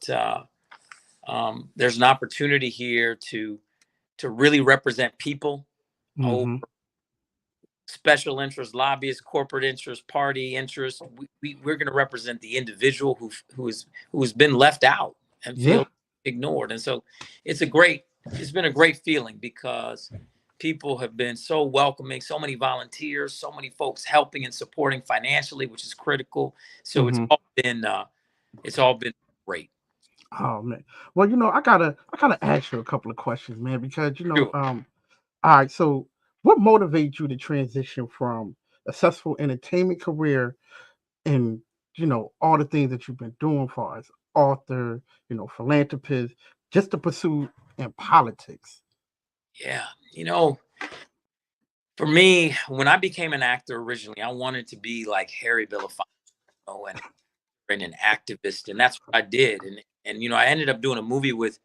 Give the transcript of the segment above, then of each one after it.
there's an opportunity here to really represent people over Mm-hmm. special interests, lobbyists, corporate interests, party interests. We're going to represent the individual who's been left out and Yeah. feel ignored. And so it's been a great feeling because people have been so welcoming, so many volunteers, so many folks helping and supporting financially, which is critical. So Mm-hmm. it's all been great. Oh man. Well, I gotta ask you a couple of questions, man, because Sure. all right, so what motivates you to transition from a successful entertainment career and all the things that you've been doing for as author, philanthropist, just to pursue in politics? Yeah. For me, when I became an actor originally, I wanted to be like Harry Belafonte, and an activist, and that's what I did. And I ended up doing a movie with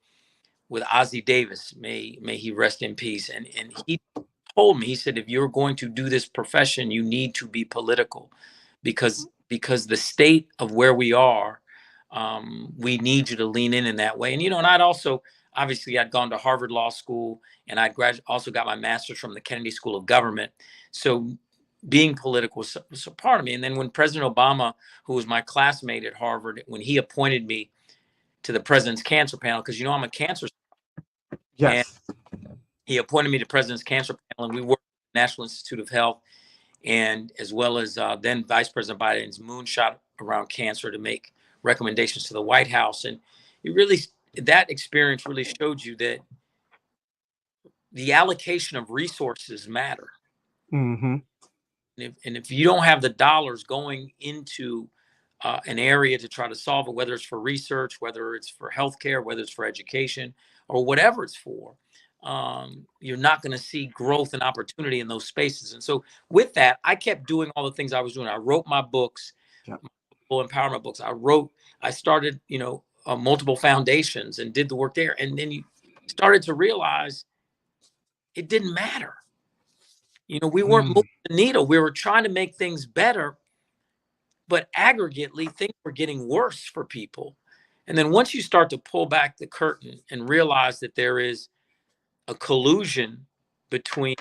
Ozzie Davis, may he rest in peace. And he told me, he said, if you're going to do this profession, you need to be political, because the state of where we are, we need you to lean in that way. And I'd also, obviously, I'd gone to Harvard Law School, and also got my master's from the Kennedy School of Government. So being political was a part of me. And then when President Obama, who was my classmate at Harvard, when he appointed me to the president's cancer panel, because I'm a cancer, and Yes. he appointed me to president's cancer panel, and we worked at the National Institute of Health, and as well as then Vice President Biden's moonshot around cancer to make recommendations to the White House. And that experience really showed you that the allocation of resources matter. Mm-hmm. And if you don't have the dollars going into an area to try to solve it, whether it's for research, whether it's for healthcare, whether it's for education, or whatever it's for, you're not going to see growth and opportunity in those spaces. And so with that, I kept doing all the things I was doing. I wrote my books, Yep. empowerment books. I started, multiple foundations and did the work there. And then you started to realize it didn't matter. We weren't moving the needle. We were trying to make things better, but aggregately, things were getting worse for people. And then once you start to pull back the curtain and realize that there is a collusion between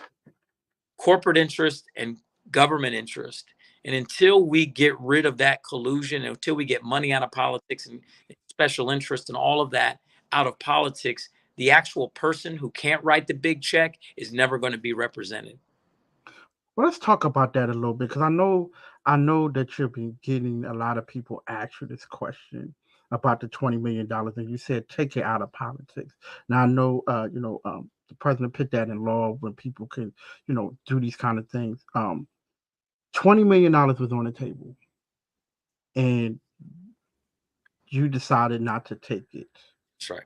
corporate interest and government interest, and until we get rid of that collusion, until we get money out of politics and special interest and all of that out of politics, the actual person who can't write the big check is never going to be represented. Well, let's talk about that a little bit because I know that you've been getting a lot of people ask you this question about the $20 million, and you said take it out of politics. Now I know, the president put that in law when people can, do these kind of things. $20 million was on the table, and you decided not to take it, That's right.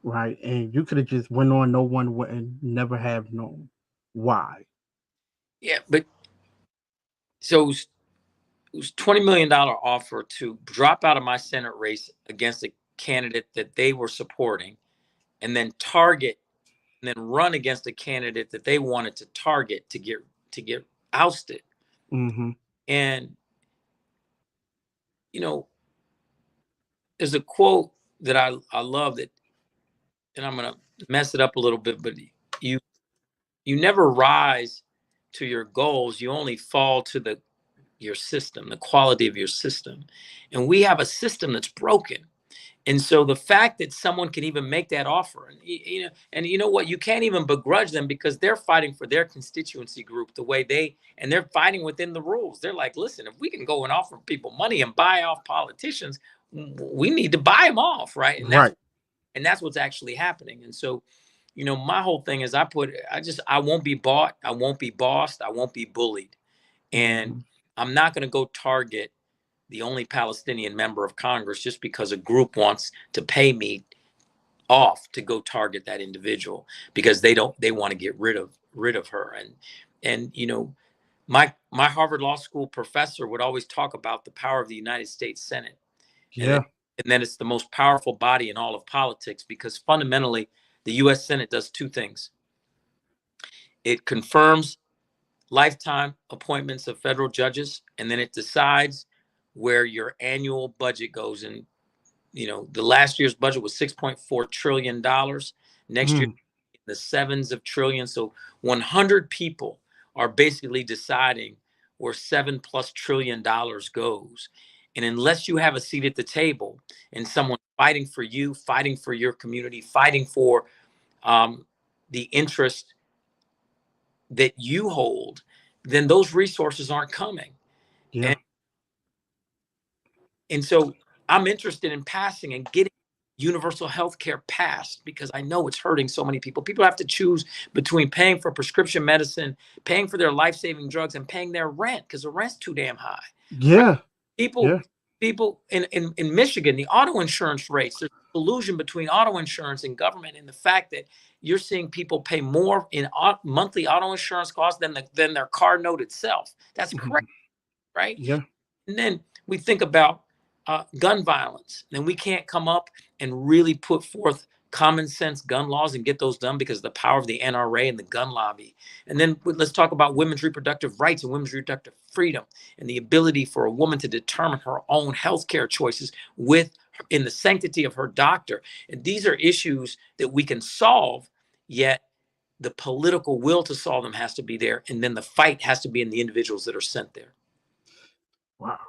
right? And you could have just went on, no one would and never have known why. Yeah, but so it was $20 million offer to drop out of my Senate race against a candidate that they were supporting, and then run against a candidate that they wanted to target to get ousted. Mm-hmm. And you know, there's a quote that I love that, and I'm gonna mess it up a little bit, but you you never rise to your goals, you only fall to your system, the quality of your system. And we have a system that's broken. And so the fact that someone can even make that offer, and you know what, you can't even begrudge them because they're fighting for their constituency group and they're fighting within the rules. They're like, listen, if we can go and offer people money and buy off politicians, we need to buy them off, right? Right. And that's what's actually happening. And so, my whole thing is I won't be bought, I won't be bossed, I won't be bullied, and Mm-hmm. I'm not going to go target the only Palestinian member of Congress just because a group wants to pay me off to go target that individual because they want to get rid of her. And my Harvard Law School professor would always talk about the power of the United States Senate, and Yeah. then it's the most powerful body in all of politics because fundamentally the US Senate does two things. It confirms lifetime appointments of federal judges, and then it decides where your annual budget goes. And the last year's budget was $6.4 trillion. Next year, Mm. the sevens of trillions. So 100 people are basically deciding where $7+ trillion goes. And unless you have a seat at the table and someone fighting for you, fighting for your community, fighting for the interest that you hold, then those resources aren't coming. Yeah. And so I'm interested in passing and getting universal health care passed because I know it's hurting so many people. People have to choose between paying for prescription medicine, paying for their life-saving drugs, and paying their rent because the rent's too damn high. Right? Yeah. People Yeah. in Michigan, the auto insurance rates, there's collusion between auto insurance and government, and the fact that you're seeing people pay more in monthly auto insurance costs than their car note itself. That's crazy, Mhm. right? Yeah. And then we think about gun violence, and we can't come up and really put forth common sense gun laws and get those done because of the power of the NRA and the gun lobby. And then let's talk about women's reproductive rights and women's reproductive freedom and the ability for a woman to determine her own healthcare choices in the sanctity of her doctor. And these are issues that we can solve, yet the political will to solve them has to be there. And then the fight has to be in the individuals that are sent there. Wow.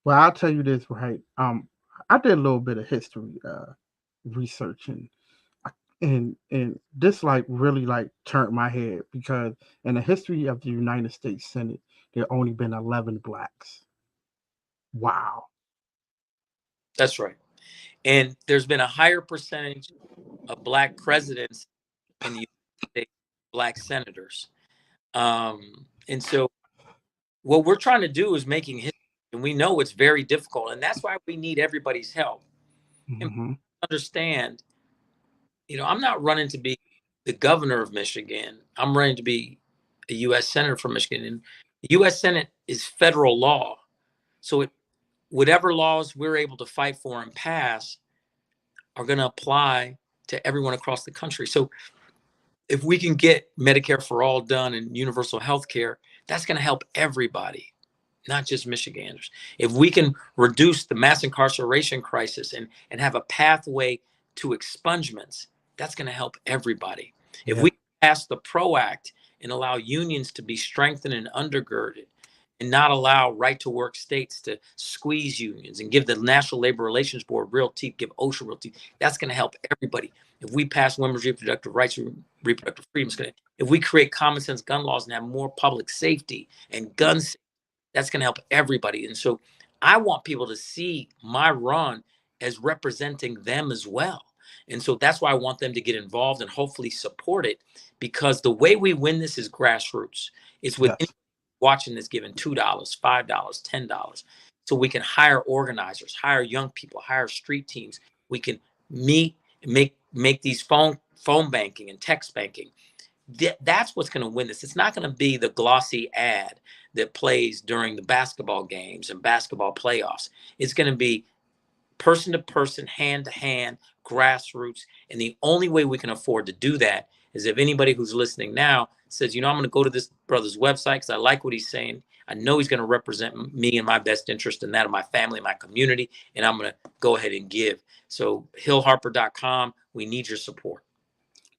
Well, I'll tell you this, right? I did a little bit of history research, and this like really like turned my head because in the history of the United States Senate, there only been 11 blacks. Wow. That's right. And there's been a higher percentage of black presidents in the United States, black senators. And so what we're trying to do is making history, and we know it's very difficult. And that's why we need everybody's help. And Hmm. understand, I'm not running to be the governor of Michigan. I'm running to be a U.S. Senator from Michigan. And the U.S. Senate is federal law. So whatever laws we're able to fight for and pass are going to apply to everyone across the country. So if we can get Medicare for all done and universal health care, that's going to help everybody, not just Michiganders. If we can reduce the mass incarceration crisis and have a pathway to expungements, that's going to help everybody. If Yeah. we pass the PRO Act and allow unions to be strengthened and undergirded, and not allow right to work states to squeeze unions and give the National Labor Relations Board real teeth, give OSHA real teeth, that's going to help everybody. If we pass women's reproductive rights and reproductive freedom, if we create common sense gun laws and have more public safety and guns, that's going to help everybody. And so I want people to see my run as representing them as well. And so that's why I want them to get involved and hopefully support it, because the way we win this is grassroots. It's with Yes. watching this giving $2, $5, $10. So we can hire organizers, hire young people, hire street teams. We can meet and make these phone banking and text banking. That's what's going to win this. It's not going to be the glossy ad that plays during the basketball games and basketball playoffs. It's going to be person to person, hand to hand, grassroots. And the only way we can afford to do that is if anybody who's listening now says, I'm going to go to this brother's website because I like what he's saying. I know he's going to represent me and my best interest and that of my family, my community, and I'm going to go ahead and give. So hillharper.com, we need your support.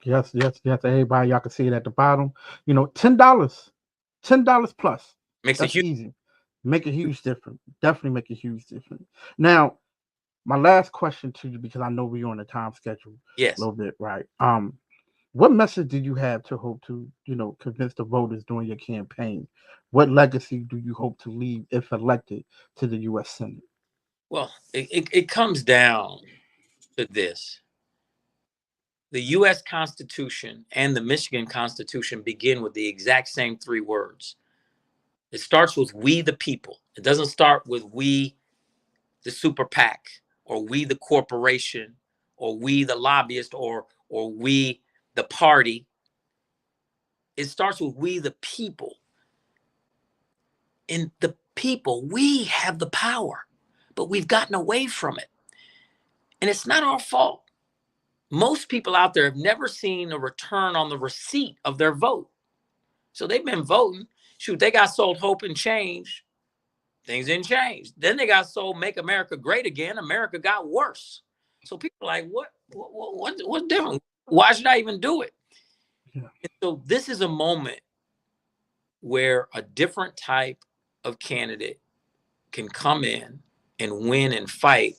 Yes, yes, yes. Everybody, y'all can see it at the bottom. $10 plus. Makes a That's huge. easy. Make a huge difference. Definitely make a huge difference. Now, my last question to you, because I know we're on a time schedule a Yes. little bit, right? What message do you have to hope to, convince the voters during your campaign? What legacy do you hope to leave if elected to the U.S. Senate? Well, it comes down to this. The U.S. Constitution and the Michigan Constitution begin with the exact same three words. It starts with we the people. It doesn't start with we the super PAC or we the corporation or we the lobbyist or we the party. It starts with we the people. And the people, we have the power, but we've gotten away from it. And it's not our fault. Most people out there have never seen a return on the receipt of their vote. So they've been voting. Shoot, they got sold hope and change Things didn't change. Then they got sold Make America Great Again. America got worse. So people are like, what's different? Why should I even do it? Yeah. And so this is a moment where a different type of candidate can come in and win and fight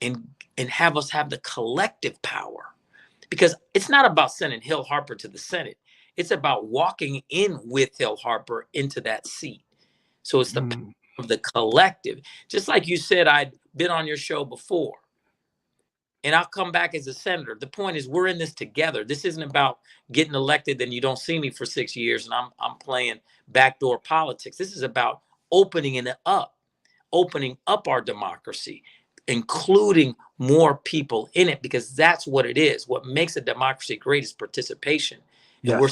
and have us have the collective power. Because it's not about sending Hill Harper to the Senate. It's about walking in with Hill Harper into that seat. So it's the power of the collective. Just like you said, I'd been on your show before, and I'll come back as a senator. The point is, we're in this together. This isn't about getting elected, then you don't see me for 6 years, and I'm playing backdoor politics. This is about opening up our democracy, including more people in it, because that's what it is. What makes a democracy great is participation. And we're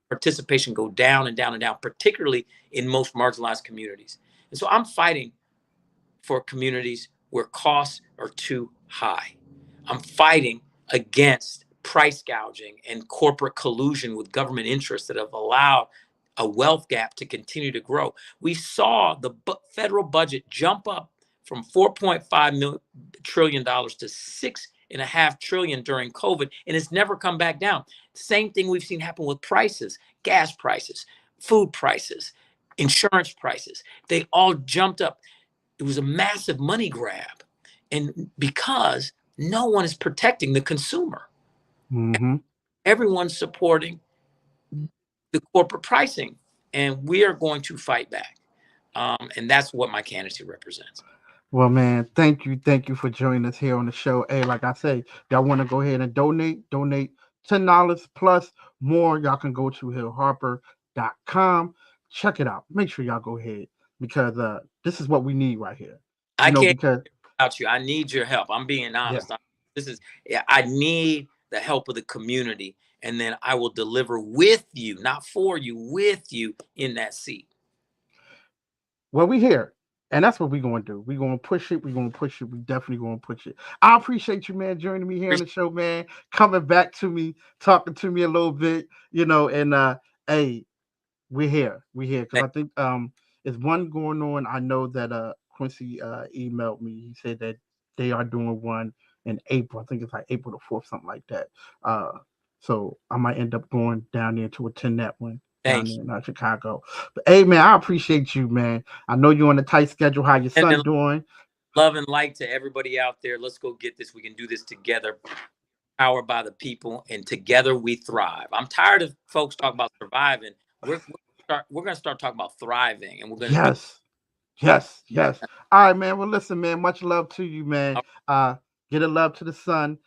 participation go down and down and down, particularly in most marginalized communities. And so I'm fighting for communities where costs are too high. I'm fighting against price gouging and corporate collusion with government interests that have allowed a wealth gap to continue to grow. We saw the federal budget jump up from $4.5 trillion to $6.5 trillion during COVID, and it's never come back down. Same thing we've seen happen with prices, gas prices, food prices, insurance prices. They all jumped up. It was a massive money grab, and because no one is protecting the consumer, everyone's supporting the corporate pricing, and we are going to fight back. And that's what my candidacy represents. Well, man, thank you for joining us here on the show. Hey, like I say, y'all want to go ahead and donate $10 plus more. Y'all can go to hillharper.com. Check it out. Make sure y'all go ahead, because this is what we need right here. I can't without you. I need your help. I'm being honest. I need the help of the community, and then I will deliver with you, not for you, with you in that seat. Well, we here. And that's what we're going to do. We're going to push it. We're going to push it. We definitely going to push it. I appreciate you, man, joining me here on the show, man. Coming back to me, talking to me a little bit, and hey, we're here. We're here. Because I think there's one going on. I know that Quincy emailed me. He said that they are doing one in April. I think it's like April the 4th, something like that. So I might end up going down there to attend that one. Down in Chicago. But hey, man, I appreciate you, man. I know you're on a tight schedule. How your son doing? Love and light to everybody out there. Let's go get this. We can do this together. Powered by the people, and together we thrive. I'm tired of folks talking about surviving. We're going to start talking about thriving, and we're going to Yes. All right, man. Well, listen, man. Much love to you, man. Get a love to the son,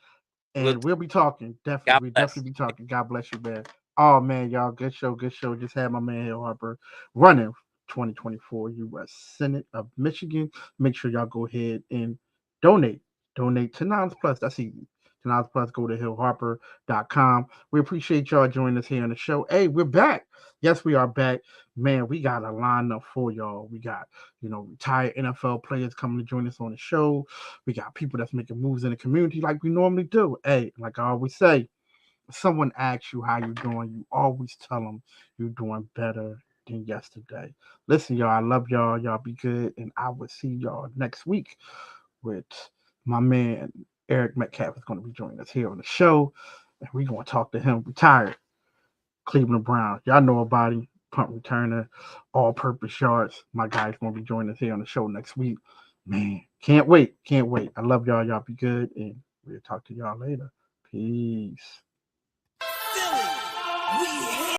and we'll be talking. Definitely, definitely be talking. God bless you, man. Oh man, y'all, good show. Just had my man Hill Harper running 2024 U.S. Senate of Michigan. Make sure y'all go ahead and donate $10 plus. That's easy. $10 plus. Go to hillharper.com. We appreciate y'all joining us here on the show. Hey, we're back. Yes, we are back. Man, we got a lineup for y'all. We got, retired NFL players coming to join us on the show. We got people that's making moves in the community like we normally do. Hey, like I always say, someone asks you how you doing, you always tell them you're doing better than yesterday. Listen, y'all, I love y'all. Y'all be good, and I will see y'all next week with my man Eric Metcalf is going to be joining us here on the show, and we're going to talk to him. Retired Cleveland Browns. Y'all know about him. Punt returner, all-purpose yards. My guy's going to be joining us here on the show next week. Man, can't wait. I love y'all. Y'all be good, and we'll talk to y'all later. Peace. Philly, we hate